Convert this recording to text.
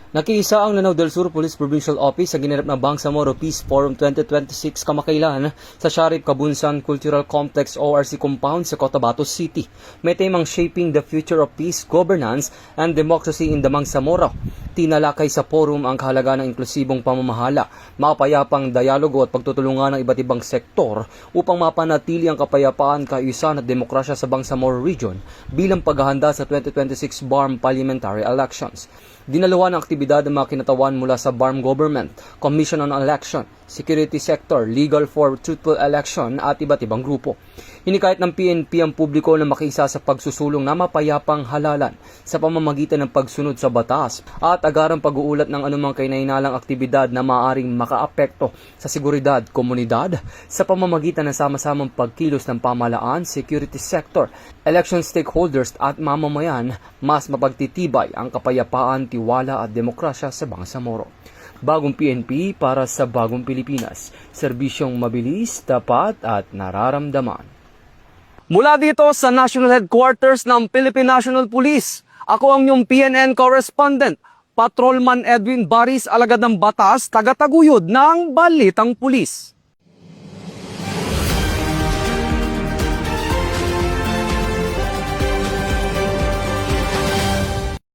Nakiisa ang Lanao del Sur Police Provincial Office sa ginanap na Bangsamoro Peace Forum 2026 kamakailan sa Sharif Kabunsan Cultural Complex ORC Compound sa Cotabato City. May temang Shaping the Future of Peace, Governance, and Democracy in the Bangsamoro. Tinalakay sa forum ang kahalagaan ng inklusibong pamamahala, mapayapang dialogo at pagtutulungan ng iba't ibang sektor upang mapanatili ang kapayapaan, kaayusan at demokrasya sa Bangsamoro Region bilang paghahanda sa 2026 BARM Parliamentary Elections. Dinaluhan ang aktibidad ng mga kinatawan mula sa BARM Government, Commission on Election, Security Sector, Legal for Truthful Election at iba't ibang grupo. Hinikayat ng PNP ang publiko na makiisa sa pagsusulong na mapayapang halalan sa pamamagitan ng pagsunod sa batas at agarang pag-uulat ng anumang kainainalang aktibidad na maaaring makaapekto sa seguridad, komunidad sa pamamagitan ng sama-samang pagkilos ng pamahalaan, security sector, election stakeholders at mamamayan, mas mapagtitibay ang kapayapaan, tiwala at demokrasya sa Bangsamoro. Bagong PNP para sa bagong Pilipinas. Serbisyong mabilis, tapat at nararamdaman. Mula dito sa National Headquarters ng Philippine National Police, ako ang inyong PNN correspondent, Patrolman Edwin Baris, alagad ng batas, tagataguyod ng Balitang Pulis.